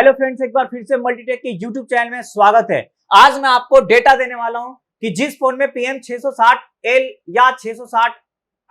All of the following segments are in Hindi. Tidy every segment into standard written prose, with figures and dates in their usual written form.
हेलो फ्रेंड्स, एक बार फिर से मल्टीटेक के यूट्यूब चैनल में स्वागत है। आज मैं आपको डेटा देने वाला हूं कि जिस फोन में PM 660L या 660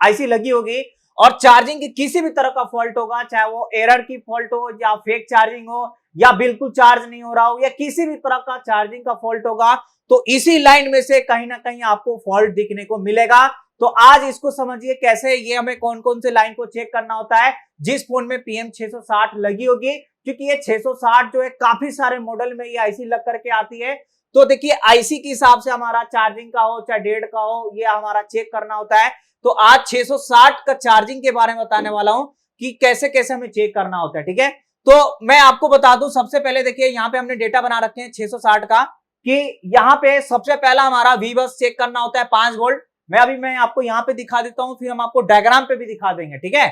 आईसी लगी होगी और चार्जिंग की किसी भी तरह का फॉल्ट होगा, चाहे वो एरर की फॉल्ट हो या फेक चार्जिंग हो या बिल्कुल चार्ज नहीं हो रहा हो या किसी भी तरह का चार्जिंग का फॉल्ट होगा, तो इसी लाइन में से कहीं ना कहीं आपको फॉल्ट दिखने को मिलेगा। तो आज इसको समझिए कैसे ये हमें कौन कौन से लाइन को चेक करना होता है जिस फोन में PM 660 लगी होगी, क्योंकि ये 660 जो है काफी सारे मॉडल में ये आईसी लग करके आती है। तो देखिए आईसी के हिसाब से हमारा चार्जिंग का हो चाहे डेढ़ का हो, ये हमारा चेक करना होता है। तो आज 660 का चार्जिंग के बारे में बताने वाला हूं कि कैसे कैसे हमें चेक करना होता है। ठीक है, तो मैं आपको बता दूं, सबसे पहले देखिए यहाँ पे हमने डेटा बना रखे हैं 660 का कि यहाँ पे सबसे पहला हमारा वी बस चेक करना होता है 5 वोल्ट। मैं आपको यहाँ पे दिखा देता हूं, फिर हम आपको डायग्राम पे भी दिखा देंगे। ठीक है,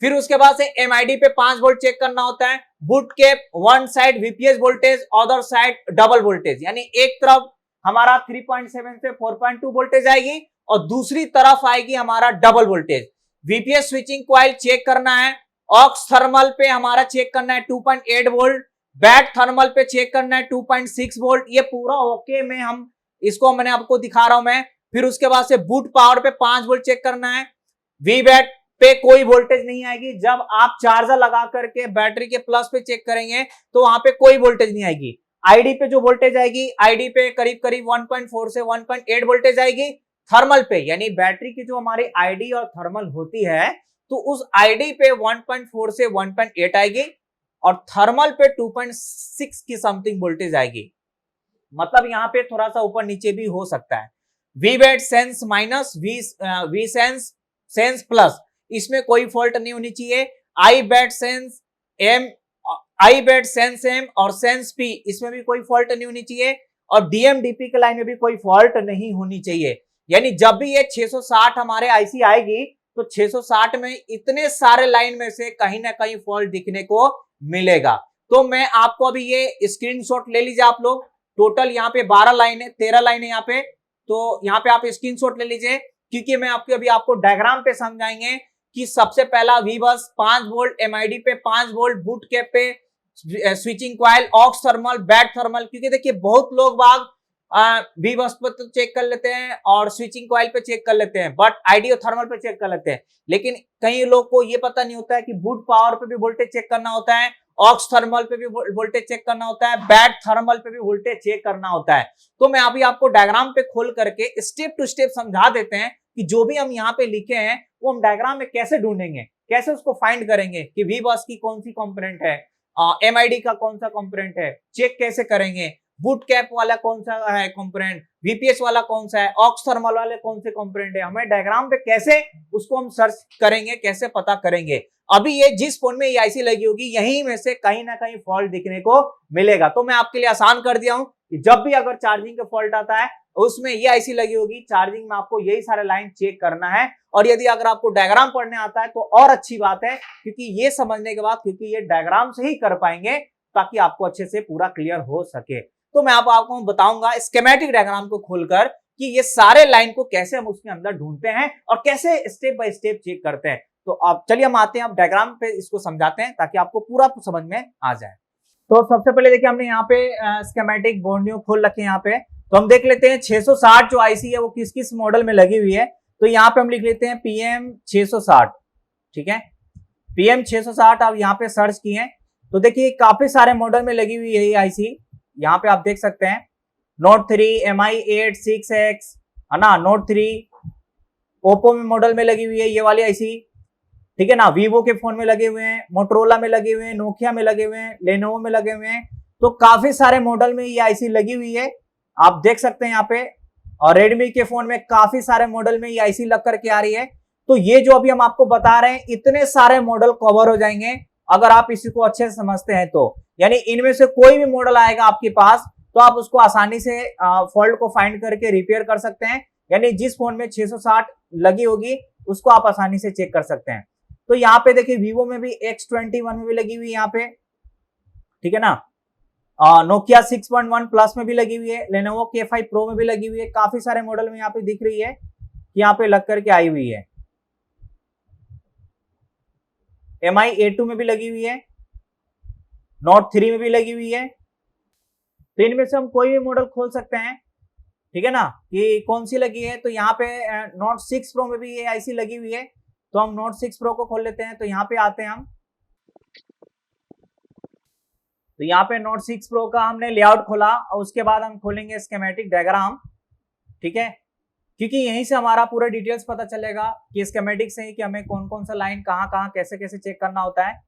फिर उसके बाद से एमआईडी पे 5 वोल्ट चेक करना होता है। Boot cap one side VPS voltage, other side double voltage, यानी एक तरफ हमारा 3.7 से 4.2 वोल्टेज आएगी और दूसरी तरफ आएगी हमारा double voltage. VPS switching coil check करना है। ऑक्स थर्मल पे हमारा चेक करना है 2.8 वोल्ट। बैट थर्मल पे चेक करना है 2.6 वोल्ट। ये पूरा ओके में हम इसको मैंने आपको दिखा रहा हूं मैं। फिर उसके बाद से बूट पावर पे 5 वोल्ट चेक करना है। वी बैट पे कोई वोल्टेज नहीं आएगी। जब आप चार्जर लगा करके बैटरी के प्लस पे चेक करेंगे तो वहां पे कोई वोल्टेज नहीं आएगी। आईडी पे जो वोल्टेज आएगी, आईडी पे करीब करीब 1.4 से 1.8 वोल्टेज आएगी। थर्मल पे, यानी बैटरी की जो हमारी आईडी और थर्मल होती है, तो उस आईडी पे 1.4 से 1.8 आएगी और थर्मल पे 2.6 की समथिंग वोल्टेज आएगी। मतलब यहाँ पे थोड़ा सा ऊपर नीचे भी हो सकता है। V bat sense minus, V sense plus, इसमें कोई फॉल्ट नहीं होनी चाहिए। I bat sense M, I bat sense M और सेंस पी, इसमें भी कोई फॉल्ट नहीं होनी चाहिए। और डीएमडीपी के लाइन में भी कोई फॉल्ट नहीं होनी चाहिए। यानी जब भी ये 660 हमारे आईसी आएगी तो 660 में इतने सारे लाइन में से कहीं ना कहीं फॉल्ट दिखने को मिलेगा। तो मैं आपको अभी ये स्क्रीनशॉट ले लीजिए आप लोग। टोटल यहाँ पे 12 लाइन है, 13 लाइन है यहाँ पे। तो यहाँ पे आप स्क्रीनशॉट ले लीजिए, क्योंकि मैं अभी आपको डायग्राम पे समझाएंगे कि सबसे पहला वी बस 5 वोल्ट, एमआईडी पे 5 वोल्ट, बूट कैप पे switching coil, aux thermal, bat thermal. क्योंकि देखिए बहुत लोग बाग वी बस पे तो चेक कर लेते हैं और स्विचिंग कॉइल पे चेक कर लेते हैं, बट आईडी और थर्मल पे चेक कर लेते हैं। लेकिन कई लोग को ये पता नहीं होता है कि बूट पावर पे भी वोल्टेज चेक करना होता है, ऑक्स थर्मल पे भी वोल्टेज चेक करना होता है, बैट थर्मल पे भी वोल्टेज चेक करना होता है। तो मैं अभी आपको डायग्राम पे खोल करके स्टेप टू स्टेप समझा देते हैं कि जो भी हम यहाँ पे लिखे हैं वो हम डायग्राम में कैसे ढूंढेंगे, कैसे उसको फाइंड करेंगे कि वी बस की कौन सी कंपोनेंट है, एमआईडी का कौन सा कंपोनेंट है, चेक कैसे करेंगे, बूट कैप वाला कौन सा है कंपोनेंट, वीपीएस वाला कौन सा है, ऑक्स थर्मल वाले कौन से कंपोनेंट है, हमें डायग्राम पे कैसे उसको हम सर्च करेंगे, कैसे पता करेंगे। अभी ये जिस फोन में ये आईसी लगी होगी यहीं में से कहीं ना कहीं फॉल्ट दिखने को मिलेगा। तो मैं आपके लिए आसान कर दिया हूं कि जब भी अगर चार्जिंग का फॉल्ट आता है उसमें ये आईसी लगी होगी, चार्जिंग में आपको यही सारे लाइन चेक करना है। और यदि अगर आपको डायग्राम पढ़ने आता है तो और अच्छी बात है, क्योंकि ये समझने के बाद, क्योंकि ये डायग्राम से ही कर पाएंगे ताकि आपको अच्छे से पूरा क्लियर हो सके। तो मैं आपको बताऊंगा स्कीमेटिक डायग्राम को खोलकर कि ये सारे लाइन को कैसे हम उसके अंदर ढूंढते हैं और कैसे स्टेप बाय स्टेप चेक करते हैं। तो अब चलिए हम आते हैं, अब डायग्राम पे इसको समझाते हैं ताकि आपको पूरा समझ में आ जाए। तो सबसे पहले देखिए हमने यहाँ पे स्कीमेटिक बोर्ड खोल रखे हैं यहाँ पे। तो हम देख लेते हैं 660 जो आईसी है वो किस किस मॉडल में लगी हुई है। तो यहाँ पे हम लिख लेते हैं PM 660। ठीक है, PM 660 आप यहाँ पे सर्च किए। तो देखिए काफी सारे मॉडल में लगी हुई है ये आईसी। यहाँ पे आप देख सकते हैं Note 3, MI8 6X, है ना, Note 3, ओप्पो में मॉडल में लगी हुई है ये वाली आईसी। ठीक है ना, वीवो के फोन में लगे हुए हैं, मोटरोला में लगे हुए हैं, नोकिया में लगे हुए हैं, लेनोवो में लगे हुए हैं। तो काफी सारे मॉडल में ये आईसी लगी हुई है, आप देख सकते हैं यहाँ पे। और रेडमी के फोन में काफी सारे मॉडल में ये आईसी लग करके आ रही है। तो ये जो अभी हम आपको बता रहे हैं इतने सारे मॉडल कवर हो जाएंगे अगर आप इसी को अच्छे से समझते हैं। तो यानी इनमें से कोई भी मॉडल आएगा आपके पास तो आप उसको आसानी से फॉल्ट को फाइंड करके रिपेयर कर सकते हैं। यानी जिस फोन में 660 लगी होगी उसको आप आसानी से चेक कर सकते हैं। तो यहाँ पे देखिए वीवो में भी X21 में भी लगी हुई है यहाँ पे। ठीक है ना, नोकिया 6.1 प्लस में भी लगी हुई है, लेनोवो K5 प्रो में भी लगी हुई है। काफी सारे मॉडल में यहाँ पे दिख रही है कि यहाँ पे लग करके आई हुई है। MI A2 में भी लगी हुई है। नोट 3 में भी लगी हुई है। तो इनमें से हम कोई भी मॉडल खोल सकते हैं, ठीक है ना, कि कौन सी लगी है। तो यहाँ पे नोट 6 प्रो में भी ये आईसी लगी हुई है, तो हम नोट 6 प्रो को खोल लेते हैं। तो यहाँ पे आते हैं हम, तो यहाँ पे नोट 6 प्रो का हमने लेआउट खोला और उसके बाद हम खोलेंगे स्कीमेटिक डायग्राम, ठीक है, क्योंकि यहीं से हमारा पूरा डिटेल्स पता चलेगा कि स्कीमेटिक से ही कि हमें कौन कौन सा लाइन कहाँ कहाँ कैसे कैसे चेक करना होता है।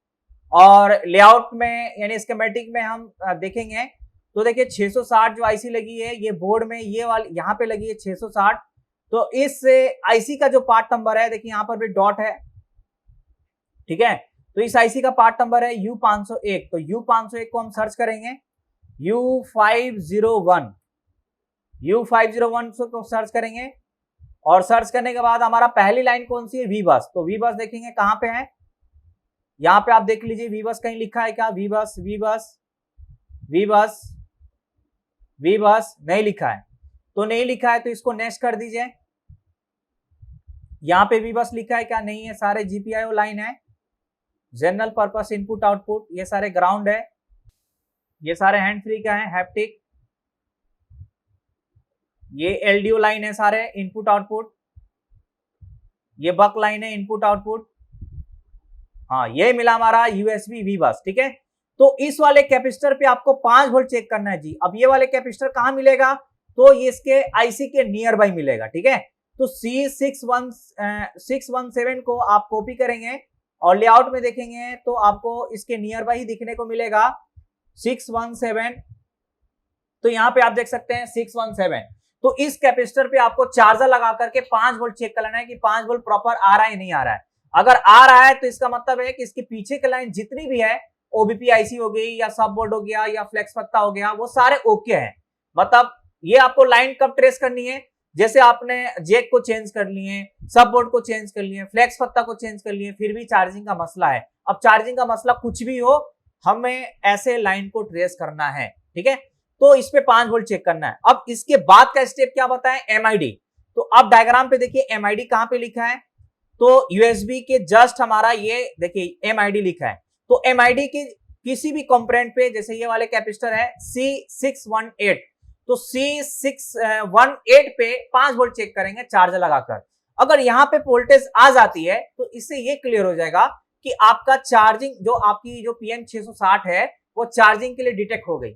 और लेआउट में यानी स्कीमेटिक में हम देखेंगे तो देखिए 660 जो आईसी लगी है ये बोर्ड में, ये वाली यहाँ पे लगी है 660। तो इस आईसी का जो पार्ट नंबर है, देखिए यहाँ पर भी डॉट है, ठीक है। तो इस आईसी का पार्ट नंबर है U501। तो U501 को हम सर्च करेंगे, U501 को सर्च करेंगे और सर्च करने के बाद हमारा पहली लाइन कौन सी है, वी बस। तो वी बस देखेंगे कहां पे है, यहां पे आप देख लीजिए वी बस कहीं लिखा है क्या, वी बस वी बस वी बस वी बस नहीं लिखा है। तो नहीं लिखा है तो इसको नेक्स्ट कर दीजिए। यहां पे वी बस लिखा है क्या, नहीं है, सारे जीपीआईओ लाइन है, जनरल पर्पस इनपुट आउटपुट, ये सारे ग्राउंड है, ये सारे हैंड फ्री का है, हैप्टिक, ये एलडीओ लाइन है सारे इनपुट आउटपुट, ये बक लाइन है इनपुट आउटपुट, हाँ ये मिला हमारा यूएसबी वी बस, ठीक है। तो इस वाले कैपेसिटर पे आपको 5 वोल्ट चेक करना है जी। अब ये वाले कैपेसिटर कहां मिलेगा, तो ये इसके आईसी के नियर बाई मिलेगा, ठीक है। तो C617 को आप कॉपी करेंगे और लेआउट में देखेंगे तो आपको इसके नियर बाई दिखने को मिलेगा 617। तो यहां पे आप देख सकते हैं 617। तो इस कैपेसिटर पे आपको चार्जर लगा करके 5 वोल्ट चेक करना है कि 5 वोल्ट प्रॉपर आ रहा है नहीं आ रहा है। अगर आ रहा है तो इसका मतलब है कि इसके पीछे की लाइन जितनी भी है, ओबीपी आईसी हो गई या सब बोर्ड हो गया या फ्लेक्स पत्ता हो गया, वो सारे ओके हैं। मतलब ये आपको लाइन कब ट्रेस करनी है, जैसे आपने जैक को चेंज कर लिए, सब बोर्ड को चेंज कर लिए, फ्लेक्स पत्ता को चेंज कर लिए, फिर भी चार्जिंग का मसला है। अब चार्जिंग का मसला कुछ भी हो, हमें ऐसे लाइन को ट्रेस करना है, ठीक है। तो इस पे 5 वोल्ट चेक करना है। अब इसके बाद का स्टेप क्या बताएं, एमआईडी। तो अब डायग्राम पे देखिए एमआईडी कहां पे लिखा है, तो यूएसबी के जस्ट हमारा ये देखिए एमआईडी लिखा है। तो एमआईडी की किसी भी कंपोनेंट पे, जैसे ये वाले कैपेसिटर है C618, तो C618 पे 5 वोल्ट चेक करेंगे चार्जर लगाकर। अगर यहाँ पे वोल्टेज आ जाती है तो इससे ये क्लियर हो जाएगा कि आपका चार्जिंग, जो आपकी जो PM660 है वो चार्जिंग के लिए डिटेक्ट हो गई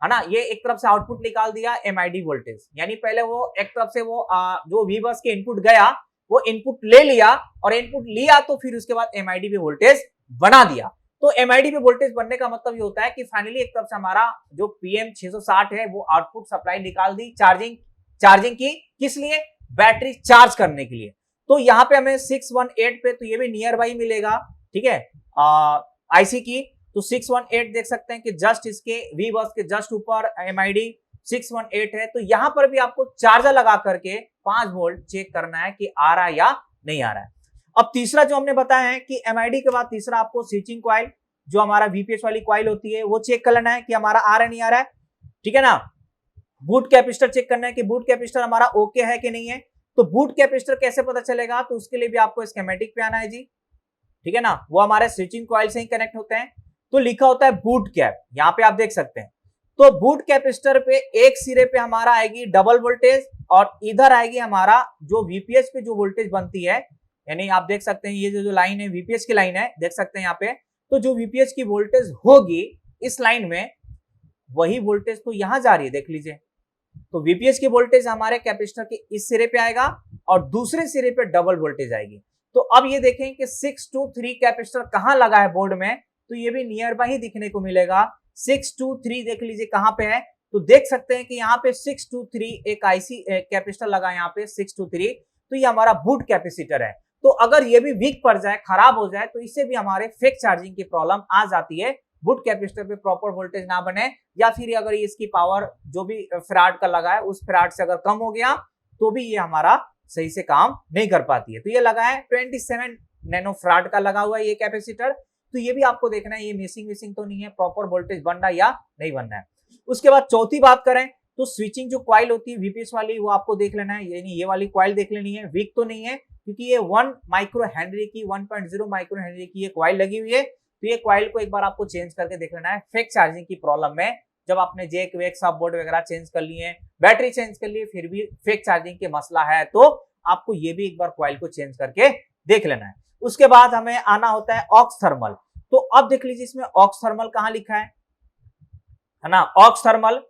है ना। ये एक तरफ से आउटपुट निकाल दिया एमआईडी वोल्टेज, यानी पहले वो एक तरफ से वो जो वी बस के इनपुट गया वो इनपुट ले लिया, और इनपुट लिया तो फिर उसके बाद एमआईडी पे वोल्टेज बना दिया। तो एमआईडी पे वोल्टेज बनने का मतलब ये होता है कि फाइनली एक तरफ से हमारा जो PM660 है वो आउटपुट सप्लाई निकाल दी चार्जिंग की, किस लिए, बैटरी चार्ज करने के लिए। तो यहाँ पे हमें 618 पे तो ये भी नियर बाई मिलेगा, ठीक है, आईसी की। तो 618 देख सकते हैं कि जस्ट इसके वी बस के जस्ट ऊपर एमआईडी 618 है। तो यहां पर भी आपको चार्जर लगा करके 5 वोल्ट चेक करना है कि आ रहा है या नहीं आ रहा है। अब तीसरा जो हमने बताया है कि एमआईडी के बाद तीसरा आपको स्विचिंग कॉइल, जो हमारा वीपीएस वाली कॉइल होती है, वो चेक कर लेना है कि हमारा आ रहा है नहीं आ रहा है, ठीक है ना। बूट कैपेसिटर चेक करना है कि बूट कैपेसिटर हमारा ओके है कि नहीं है। तो बूट कैपेसिटर कैसे पता चलेगा, तो उसके लिए भी आपको स्कीमेटिक पे आना है जी, ठीक है ना। वो हमारे स्विचिंग कॉइल से ही कनेक्ट होते हैं। तो लिखा होता है बूट कैप, यहाँ पे आप देख सकते हैं। तो बूट कैपेसिटर पे एक सिरे पे हमारा आएगी डबल वोल्टेज और इधर आएगी हमारा जो वीपीएस पे जो वोल्टेज बनती है, यानी आप देख सकते हैं ये जो लाइन है वीपीएस की लाइन है, देख सकते हैं यहाँ पे। तो जो वीपीएस की वोल्टेज होगी इस लाइन में, वही वोल्टेज तो यहां जा रही है, देख लीजिए। तो वीपीएस की वोल्टेज हमारे कैपेसिटर के इस सिरे पे आएगा और दूसरे सिरे पे डबल वोल्टेज आएगी। तो अब ये देखें कि 623 कैपेसिटर कहां लगा है बोर्ड में, तो ये भी नियर बाय ही दिखने को मिलेगा। 623 देख लीजिए कहां पे है, तो देख सकते हैं कि यहाँ पे 623 एक आईसी कैपेसिटर लगा है यहाँ पे 623। तो ये हमारा बूट कैपेसिटर है। तो अगर ये भी वीक पड़ जाए, खराब हो जाए, तो इससे भी हमारे फेक चार्जिंग की प्रॉब्लम आ जाती है। बूट कैपेसिटर पे प्रॉपर वोल्टेज ना बने, या फिर अगर इसकी पावर जो भी फैराड का लगा है उस फैराड से अगर कम हो गया तो भी ये हमारा सही से काम नहीं कर पाती है। तो ये लगा है 27 नैनो फैराड का लगा हुआ है ये कैपेसिटर। तो ये भी आपको देखना है ये मिसिंग तो नहीं है, प्रॉपर वोल्टेज बन रहा है या नहीं बन रहा है। उसके बाद चौथी बात करें तो स्विचिंग जो कॉइल होती है वीपीएस वाली, वो आपको देख लेना है, यानी ये वाली कॉइल देख लेनी है, वीक तो नहीं है, क्योंकि ये 1 माइक्रो हेनरी की 1.0 माइक्रो हेनरी की ये कॉइल लगी हुई है। तो ये कॉइल को एक बार आपको चेंज करके देख लेना है। फेक चार्जिंग की प्रॉब्लम में जब आपने जैक वेक सब बोर्ड वगैरह चेंज कर लिए, बैटरी चेंज कर लिए, फिर भी फेक चार्जिंग के मसला है, तो आपको ये भी एक बार कॉइल को चेंज करके देख लेना है। उसके बाद हमें आना होता है ऑक्स थर्मल। तो अब देख लीजिए इसमें ऑक्स थर्मल कहां लिखा है ना, ऑक्स थर्मल।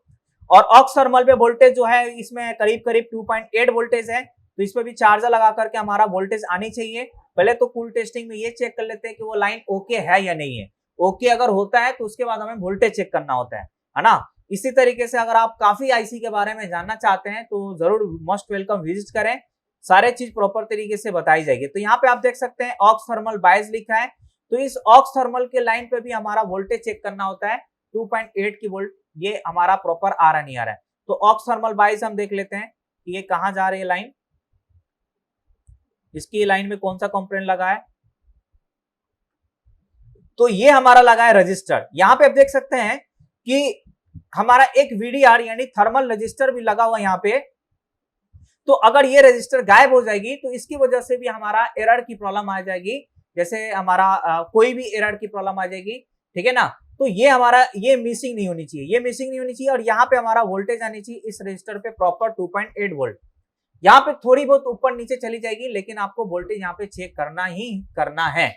और ऑक्स थर्मल पे वोल्टेज जो है इसमें करीब करीब 2.8 वोल्टेज है। तो इस पे भी चार्जर लगा करके हमारा वोल्टेज आनी चाहिए। पहले तो कूल टेस्टिंग में ये चेक कर लेते हैं कि वो लाइन ओके है या नहीं है। ओके अगर होता है तो उसके बाद हमें वोल्टेज चेक करना होता है ना। इसी तरीके से अगर आप काफी आईसी के बारे में जानना चाहते हैं तो जरूर मोस्ट वेलकम विजिट करें, सारे चीज प्रॉपर तरीके से बताई जाएगी। तो यहाँ पे आप देख सकते हैं ऑक्स थर्मल बायस लिखा है। तो इस ऑक्स थर्मल के लाइन पे भी हमारा वोल्टेज चेक करना होता है 2.8 की वोल्ट, ये हमारा प्रॉपर आ रहा नहीं आ रहा है। तो ऑक्स थर्मल बायस हम देख लेते हैं कि ये कहां जा रही है लाइन, इसकी लाइन में कौन सा कंपोनेंट लगा है। तो ये हमारा लगा है रजिस्टर। यहां पे आप देख सकते हैं कि हमारा एक वीडीआर यानी थर्मल रजिस्टर भी लगा हुआ यहाँ पे। तो अगर ये रजिस्टर गायब हो जाएगी तो इसकी वजह से भी हमारा एरर की प्रॉब्लम आ जाएगी, जैसे हमारा कोई भी एरर की प्रॉब्लम आ जाएगी, ठीक है ना। तो ये हमारा ये मिसिंग नहीं होनी चाहिए, ये मिसिंग नहीं होनी चाहिए। और यहाँ पे हमारा वोल्टेज आनी चाहिए इस रजिस्टर पे प्रॉपर 2.8 वोल्ट। यहाँ पे थोड़ी बहुत ऊपर नीचे चली जाएगी, लेकिन आपको वोल्टेज यहाँ पे चेक करना ही करना है,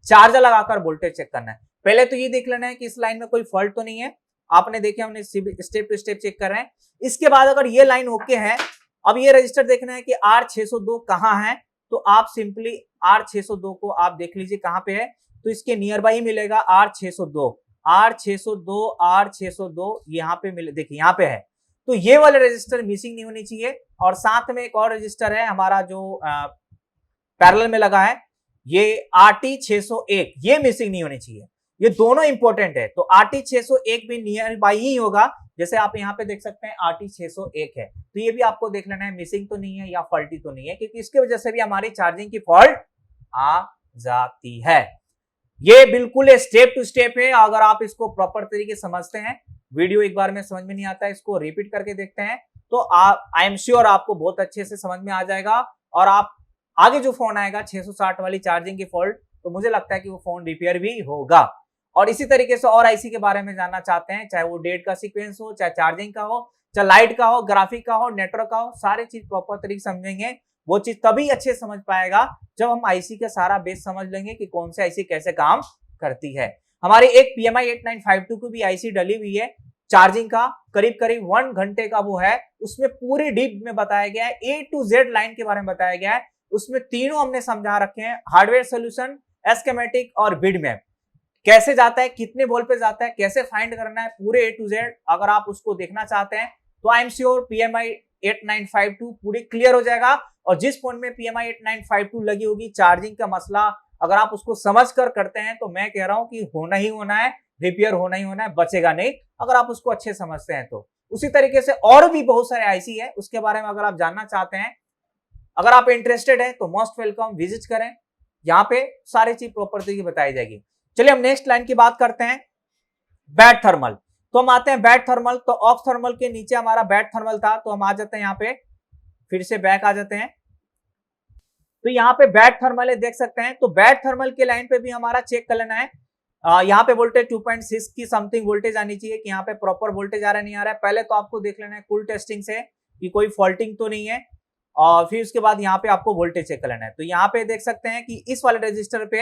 चार्जर लगाकर वोल्टेज चेक करना है। पहले तो ये देख लेना है कि इस लाइन में कोई फॉल्ट तो नहीं है। आपने देखे हमने स्टेप टू स्टेप चेक कर रहे हैं। इसके बाद अगर ये लाइन ओके है, अब ये रजिस्टर देखना है कि R602 कहां है। तो आप सिंपली R602 को आप देख लीजिए कहां पे है। तो इसके नियर बाई मिलेगा R602, R602, R602 यहाँ पे मिले, देखिए यहाँ पे है। तो ये वाले रजिस्टर मिसिंग नहीं होनी चाहिए। और साथ में एक और रजिस्टर है हमारा जो पैरेलल में लगा है, ये RT601, ये मिसिंग नहीं होनी चाहिए। ये दोनों इंपॉर्टेंट है। तो RT601 भी नियर बाई ही होगा, जैसे आप यहाँ पे देख सकते हैं RT601 है। तो ये भी आपको देख लेना है मिसिंग तो नहीं है या फॉल्टी तो नहीं है, क्योंकि इसकी वजह से भी हमारी चार्जिंग की फॉल्ट आ जाती है। ये बिल्कुल स्टेप टू स्टेप है। अगर आप इसको प्रॉपर तरीके से समझते हैं, वीडियो एक बार में समझ में नहीं आता है, इसको रिपीट करके देखते हैं, तो आई एम श्योर आपको बहुत अच्छे से समझ में आ जाएगा। और आप आगे जो फोन आएगा 660 वाली चार्जिंग की फॉल्ट, तो मुझे लगता है कि वो फोन रिपेयर भी होगा। और इसी तरीके से और आईसी के बारे में जानना चाहते हैं, चाहे वो डेट का सीक्वेंस हो, चाहे चार्जिंग का हो, चाहे लाइट का हो, ग्राफिक का हो, नेटवर्क का हो, सारे चीज प्रॉपर तरीके से समझेंगे। वो चीज तभी अच्छे समझ पाएगा जब हम आईसी का सारा बेस समझ लेंगे कि कौन से आईसी कैसे काम करती है। हमारी एक PMI 8952 की भी आईसी डली हुई है चार्जिंग का, करीब करीब 1 घंटे का वो है। उसमें पूरी डीप में बताया गया है, A to Z लाइन के बारे में बताया गया है। उसमें तीनों हमने समझा रखे हैं, हार्डवेयर सोल्यूशन, एस्केमेटिक और बिड मैप, कैसे जाता है, कितने वोल्ट पे जाता है, कैसे फाइंड करना है, पूरे A to Z। अगर आप उसको देखना चाहते हैं तो आई एम श्योर PMI 8952 पूरी क्लियर हो जाएगा। और जिस फोन में PMI 8952 लगी होगी, चार्जिंग का मसला अगर आप उसको समझ कर करते हैं, तो मैं कह रहा हूं कि होना ही होना है, रिपेयर होना ही होना है, बचेगा नहीं अगर आप उसको अच्छे समझते हैं तो। उसी तरीके से और भी बहुत सारे आईसी है, उसके बारे में अगर आप जानना चाहते हैं, अगर आप इंटरेस्टेड है, तो मोस्ट वेलकम विजिट करें, यहाँ पे सारी चीज प्रॉपर तरीके बताई जाएगी। चलिए हम नेक्स्ट लाइन की बात करते हैं, बैड थर्मल। तो हम आते हैं बैड थर्मल। तो ऑक्स थर्मल के नीचे हमारा बैड थर्मल था, तो हम आ जाते हैं यहाँ पे, फिर से बैक आ जाते हैं। तो यहाँ पे बैड थर्मल है, देख सकते हैं। तो बैड थर्मल के लाइन पे भी हमारा चेक कर लेना है। यहाँ पे वोल्टेज 2.6 की समथिंग वोल्टेज आनी चाहिए कि यहाँ पे प्रॉपर वोल्टेज आ रहा नहीं आ रहा है। पहले तो आपको देख लेना है कूल टेस्टिंग से कि कोई फॉल्टिंग तो नहीं है, और फिर उसके बाद यहाँ पे आपको वोल्टेज चेक कर लेना है। तो यहाँ पे देख सकते हैं कि इस वाले रजिस्टर पे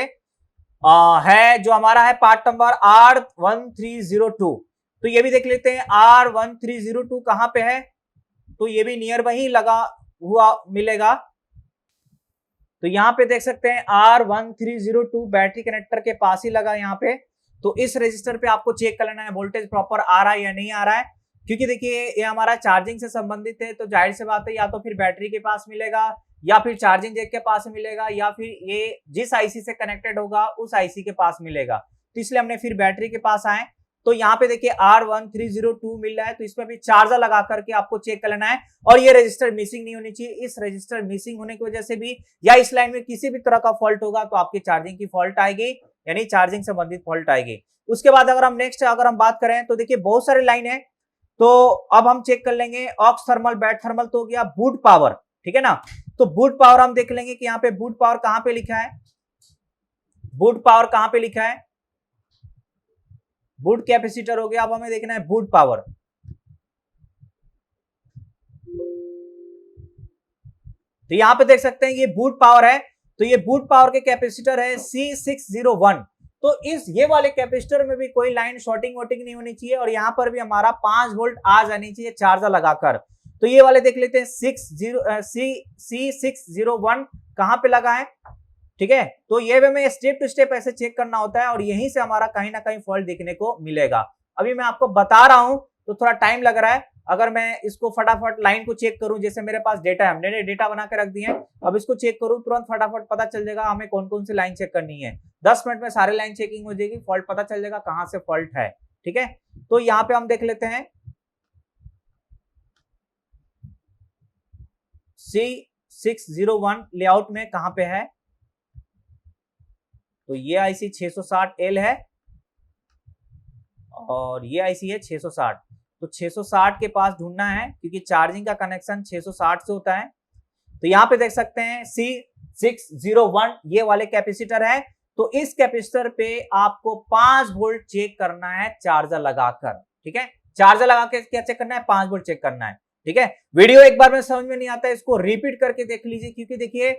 है जो हमारा है पार्ट नंबर R1302। तो ये भी देख लेते हैं R1302 कहां पे है। तो ये भी नियर बाई ही लगा हुआ मिलेगा। तो यहाँ पे देख सकते हैं R1302 बैटरी कनेक्टर के पास ही लगा यहाँ पे। तो इस रजिस्टर पे आपको चेक कर लेना है वोल्टेज प्रॉपर आ रहा है या नहीं आ रहा है, क्योंकि देखिए ये हमारा चार्जिंग से संबंधित है। तो जाहिर सी बात है, या तो फिर बैटरी के पास मिलेगा, या फिर चार्जिंग जैक के पास मिलेगा, या फिर ये जिस आईसी से कनेक्टेड होगा उस आईसी के पास मिलेगा। तो इसलिए हमने फिर बैटरी के पास आए। तो यहाँ पे देखिए R1302 मिल रहा है, तो इसमें भी चार्जर लगा करके आपको चेक कर लेना है। और ये रजिस्टर मिसिंग नहीं होनी चाहिए। इस रजिस्टर मिसिंग होने की वजह से भी, या इस लाइन में किसी भी तरह का फॉल्ट होगा, तो आपकी चार्जिंग की फॉल्ट आएगी, यानी चार्जिंग संबंधित फॉल्ट आएगी। उसके बाद अगर हम नेक्स्ट अगर हम बात करें, तो देखिए बहुत सारे लाइन है। तो अब हम चेक कर लेंगे ऑक्स थर्मल, बैड थर्मल तो हो गया। बूट पावर, ठीक है ना। तो बूट पावर हम देख लेंगे कि यहाँ पे बूट पावर कहां पे लिखा है, बूट पावर कहां पे लिखा है। बूट कैपेसिटर हो गया। अब हमें देखना है बूट पावर। तो यहां पे देख सकते हैं ये बूट पावर है, तो ये बूट पावर के कैपेसिटर है C601। तो इस ये वाले कैपेसिटर में भी कोई लाइन शॉर्टिंग वोटिंग नहीं होनी चाहिए, और यहां पर भी हमारा 5 वोल्ट आ जानी चाहिए चार्जर लगाकर। तो ये वाले देख लेते हैं C601 कहां पे लगा है, ठीक है। तो ये वे में स्टेप टू स्टेप ऐसे चेक करना होता है, और यहीं से हमारा कहीं ना कहीं फॉल्ट देखने को मिलेगा। अभी मैं आपको बता रहा हूं तो थोड़ा टाइम लग रहा है। अगर मैं इसको फटाफट लाइन को चेक करूं, जैसे मेरे पास डेटा है, मैंने डेटा बना के रख दिए हैं, अब इसको चेक करूं तुरंत फटाफट पता चल जाएगा हमें कौन कौन सी लाइन चेक करनी है। 10 मिनट में सारी लाइन चेकिंग हो जाएगी, फॉल्ट पता चल जाएगा कहां से फॉल्ट है, ठीक है। तो यहां पे हम देख लेते हैं C601 लेआउट में कहां पे है। तो ये आईसी 660L है और ये आईसी है 660। तो 660 के पास ढूंढना है, क्योंकि चार्जिंग का कनेक्शन 660 से होता है। तो यहां पे देख सकते हैं C601 ये वाले कैपेसिटर है। तो इस कैपेसिटर पे आपको 5 वोल्ट चेक करना है चार्जर लगाकर, ठीक है। चार्जर लगा के क्या चेक करना है, 5 वोल्ट चेक करना है, ठीक है। वीडियो एक बार में समझ में नहीं आता है, इसको रिपीट करके देख लीजिए, क्योंकि देखिए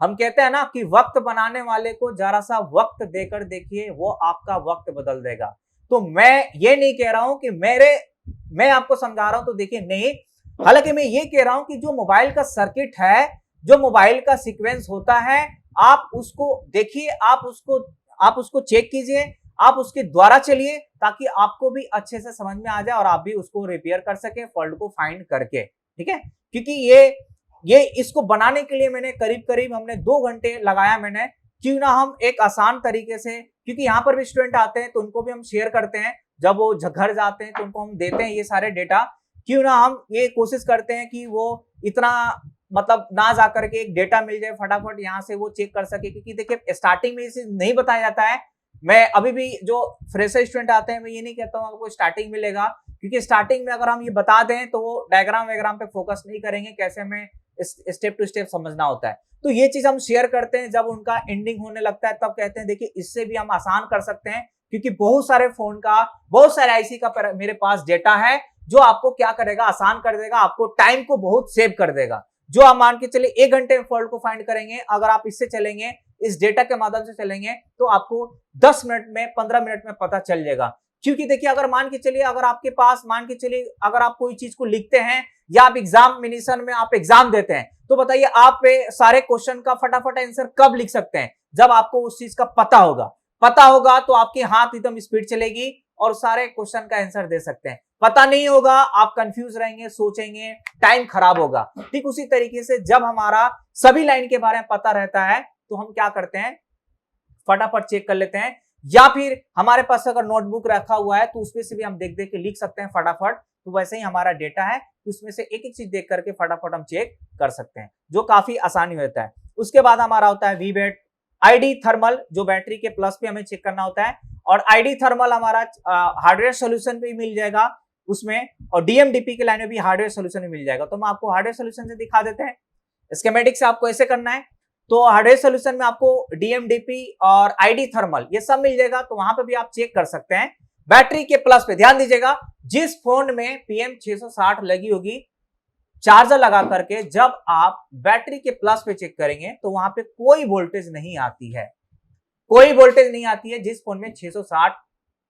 हम कहते हैं ना कि वक्त बनाने वाले को जरा सा वक्त देकर देखिए, वो आपका वक्त बदल देगा। तो मैं ये नहीं कह रहा हूं कि मैं आपको समझा रहा हूं तो देखिए नहीं, हालांकि मैं ये कह रहा हूं कि जो मोबाइल का सर्किट है, जो मोबाइल का सीक्वेंस होता है, आप उसको देखिए, आप उसको चेक कीजिए, आप उसके द्वारा चलिए, ताकि आपको भी अच्छे से समझ में आ जाए और आप भी उसको रिपेयर कर सके फॉल्ट को फाइंड करके, ठीक है। क्योंकि ये इसको बनाने के लिए मैंने करीब हमने 2 घंटे लगाया मैंने। क्यों ना हम एक आसान तरीके से, क्योंकि यहाँ पर भी स्टूडेंट आते हैं तो उनको भी हम शेयर करते हैं, जब वो घर जाते हैं तो उनको हम देते हैं ये सारे डेटा। क्यों ना हम ये कोशिश करते हैं कि वो इतना मतलब ना जा करके एक डेटा मिल जाए फटाफट, यहाँ से वो चेक कर सके। क्योंकि देखिए स्टार्टिंग में इसे नहीं बताया जाता है। मैं अभी भी जो फ्रेशर स्टूडेंट आते हैं, मैं ये नहीं कहता हूँ आपको स्टार्टिंग मिलेगा, क्योंकि स्टार्टिंग में अगर हम ये बता दें तो वो डायग्राम वैग्राम पे फोकस नहीं करेंगे, कैसे हमें स्टेप टू स्टेप समझना होता है। तो ये चीज हम शेयर करते हैं, जब उनका एंडिंग होने लगता है तब कहते हैं देखिए इससे भी हम आसान कर सकते हैं, क्योंकि बहुत सारे फोन का, बहुत सारे आईसी का मेरे पास डेटा है, जो आपको क्या करेगा, आसान कर देगा, आपको टाइम को बहुत सेव कर देगा। जो आप मान के चलिए 1 घंटे में फॉल्ट को फाइंड करेंगे, अगर आप इससे चलेंगे, इस डेटा के माध्यम से चलेंगे, तो आपको 10 मिनट में, 15 मिनट में पता चल जाएगा। क्योंकि देखिए अगर मान के चलिए, अगर आपके पास मान के चलिए अगर आप कोई चीज को लिखते हैं, या आप एग्जामिनेशन में आप एग्जाम देते हैं, तो बताइए आप सारे क्वेश्चन का फटाफट आंसर कब लिख सकते हैं, जब आपको उस चीज का पता होगा तो आपके हाथ एकदम स्पीड चलेगी और सारे क्वेश्चन का आंसर दे सकते हैं। पता नहीं होगा, आप कंफ्यूज रहेंगे, सोचेंगे, टाइम खराब होगा। ठीक उसी तरीके से जब हमारा सभी लाइन के बारे में पता रहता है, तो हम क्या करते हैं, फटाफट चेक कर लेते हैं, या फिर हमारे पास अगर नोटबुक रखा हुआ है तो उसमें से भी हम देख देख के लिख सकते हैं फटाफट। तो वैसे ही हमारा डेटा है, उसमें से एक एक चीज देख करके फटाफट हम चेक कर सकते हैं, जो काफी आसानी होता है। उसके बाद हमारा होता है वीबैट आईडी थर्मल, जो बैटरी के प्लस पे हमें चेक करना होता है, और आईडी थर्मल हमारा हार्डवेयर सोल्यूशन पे मिल जाएगा उसमें, और डीएमडीपी के लाइन में भी हार्डवेयर सोल्यूशन में मिल जाएगा। तो हम आपको हार्डवेयर सोल्यूशन से दिखा देते हैं। स्कीमेटिक से आपको ऐसे करना है, तो हार्डवेयर सोल्यूशन में आपको डीएमडीपी और आईडी थर्मल ये सब मिल जाएगा, तो वहां पे भी आप चेक कर सकते हैं। बैटरी के प्लस पे ध्यान दीजिएगा, जिस फोन में PM660 लगी होगी, चार्जर लगा करके जब आप बैटरी के प्लस पे चेक करेंगे तो वहां पे कोई वोल्टेज नहीं आती है, कोई वोल्टेज नहीं आती है जिस फोन में 660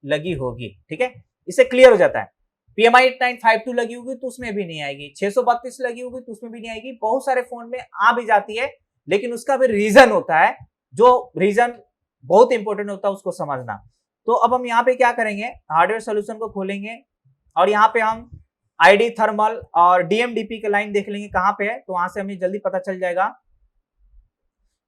लगी होगी, ठीक है। इससे क्लियर हो जाता है। PMI8952 लगी होगी तो उसमें भी नहीं आएगी, 632 लगी होगी तो उसमें भी नहीं आएगी। बहुत सारे फोन में आ भी जाती है, लेकिन उसका भी रीजन होता है, जो रीजन बहुत इंपॉर्टेंट होता है उसको समझना। तो अब हम यहाँ पे क्या करेंगे, हार्डवेयर सोल्यूशन को खोलेंगे और यहाँ पे हम आईडी थर्मल और डीएमडीपी के लाइन देख लेंगे कहां पे है, तो वहां से हमें जल्दी पता चल जाएगा।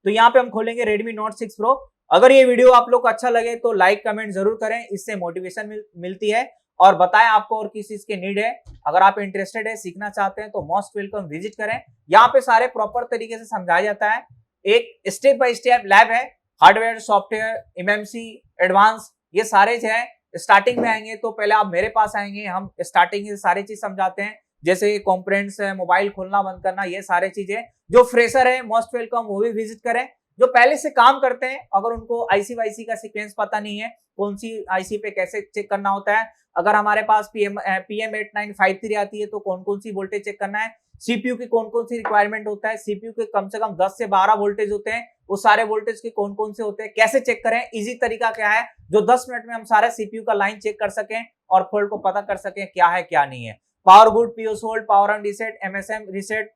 तो यहाँ पे हम खोलेंगे Redmi Note 6 Pro। अगर ये वीडियो आप लोग को अच्छा लगे तो लाइक कमेंट जरूर करें, इससे मोटिवेशन मिलती है, और बताएं आपको और किस चीज की नीड है। अगर आप इंटरेस्टेड है, सीखना चाहते हैं, तो मोस्ट वेलकम विजिट करें। यहाँ पे सारे प्रॉपर तरीके से समझाया जाता है, एक स्टेप बाय स्टेप लैब है, हार्डवेयर, सॉफ्टवेयर, एमएमसी, एडवांस, ये सारे जो है स्टार्टिंग में आएंगे तो पहले आप मेरे पास आएंगे, हम स्टार्टिंग से सारी चीज समझाते हैं, जैसे कंपोनेंट्स है, मोबाइल खोलना बंद करना, ये सारे चीजें। जो फ्रेशर है मोस्ट वेलकम, वो भी विजिट करें। जो पहले से काम करते हैं, अगर उनको आईसी वाईसी का सीक्वेंस पता नहीं है, कौन सी आईसी पे कैसे चेक करना होता है, अगर हमारे पास PM8953 आती है तो कौन कौन सी वोल्टेज चेक करना है, सीपीयू की कौन कौन सी रिक्वायरमेंट होता है, सीपीयू के कम से कम 10 से 12 वोल्टेज होते हैं, वो सारे वोल्टेज के कौन कौन से होते हैं, कैसे चेक करें, इजी तरीका क्या है जो 10 मिनट में हम सारे सीपीयू का लाइन चेक कर सकें और फॉल्ट को पता कर सकें क्या है क्या नहीं है। Power good, POS hold, power on reset, MSM reset,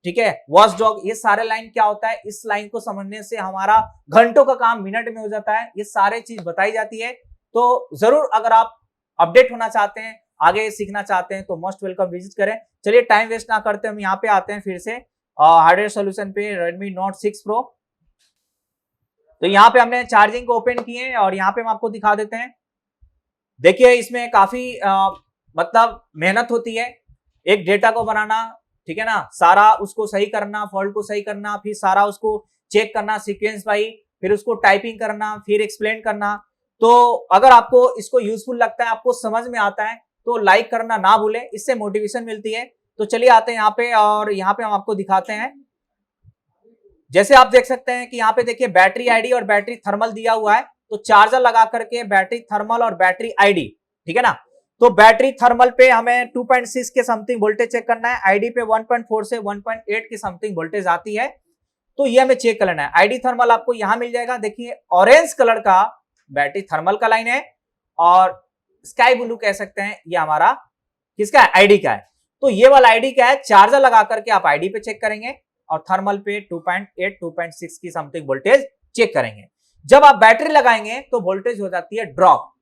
ठीक है, वॉच डॉग, ये सारे लाइन क्या होता है, इस लाइन को समझने से हमारा घंटों का काम मिनट में हो जाता है। ये सारे चीज बताई जाती है। तो जरूर अगर आप अपडेट होना चाहते हैं, आगे सीखना चाहते हैं तो मोस्ट वेलकम विजिट करें। चलिए टाइम वेस्ट ना करते हम यहाँ पे आते हैं फिर से हार्डवेयर सॉल्यूशन पे, Redmi Note 6 Pro। तो यहाँ पे हमने चार्जिंग को ओपन किए और यहाँ पे हम आपको दिखा देते हैं। देखिए इसमें काफी मतलब मेहनत होती है एक डेटा को बनाना, ठीक है ना, सारा उसको सही करना, फॉल्ट को सही करना, फिर सारा उसको चेक करना सीक्वेंस बाई, फिर उसको टाइपिंग करना, फिर एक्सप्लेन करना। तो अगर आपको इसको यूजफुल लगता है, आपको समझ में आता है तो लाइक करना ना भूलें, इससे मोटिवेशन मिलती है। तो चलिए आते हैं यहाँ पे और यहाँ पे हम आपको दिखाते हैं। जैसे आप देख सकते हैं कि यहाँ पे देखिए बैटरी आईडी और बैटरी थर्मल दिया हुआ है। तो चार्जर लगा करके बैटरी थर्मल और बैटरी आईडी, ठीक है ना। तो बैटरी थर्मल पे हमें 2.6 के समथिंग वोल्टेज चेक करना है, आईडी पे 1.4 से 1.8 की समथिंग वोल्टेज आती है, तो ये हमें चेक करना है। आईडी थर्मल आपको यहां मिल जाएगा, देखिए ऑरेंज कलर का बैटरी थर्मल का लाइन है और स्काई ब्लू कह सकते हैं ये हमारा किसका है, आईडी का है। तो ये वाला आईडी क्या है, चार्जर लगा करके आप आईडी पे चेक करेंगे और थर्मल पे 2.8 2.6 की समथिंग वोल्टेज चेक करेंगे। जब आप बैटरी लगाएंगे तो वोल्टेज हो जाती है ड्रॉप,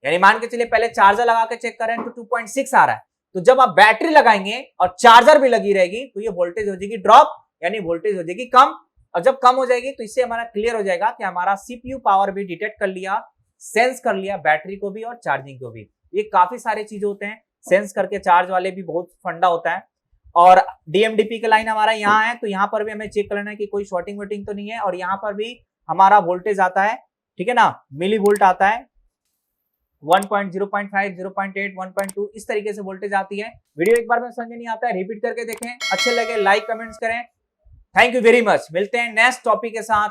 यानी मान के चलिए पहले चार्जर लगा के चेक करें तो 2.6 आ रहा है, तो जब आप बैटरी लगाएंगे और चार्जर भी लगी रहेगी तो ये वोल्टेज हो जाएगी ड्रॉप, यानी वोल्टेज हो जाएगी कम। और जब कम हो जाएगी तो इससे हमारा क्लियर हो जाएगा कि हमारा सीपीयू पावर भी डिटेक्ट कर लिया, सेंस कर लिया बैटरी को भी और चार्जिंग को भी। ये काफी सारे चीज होते हैं, सेंस करके चार्ज वाले भी बहुत फंडा होता है। और डीएमडीपी का लाइन हमारा यहाँ है, तो यहाँ पर भी हमें चेक करना है कि कोई शॉर्टिंग वोटिंग तो नहीं है। और यहाँ पर भी हमारा वोल्टेज आता है, ठीक है ना, मिली वोल्ट आता है, 1.0.5 0.8 1.2 इस तरीके से वोल्टेज आती है। वीडियो एक बार में समझ नहीं आता है, रिपीट करके देखें, अच्छे लगे लाइक कमेंट्स करें। थैंक यू वेरी मच, मिलते हैं नेक्स्ट टॉपिक के साथ।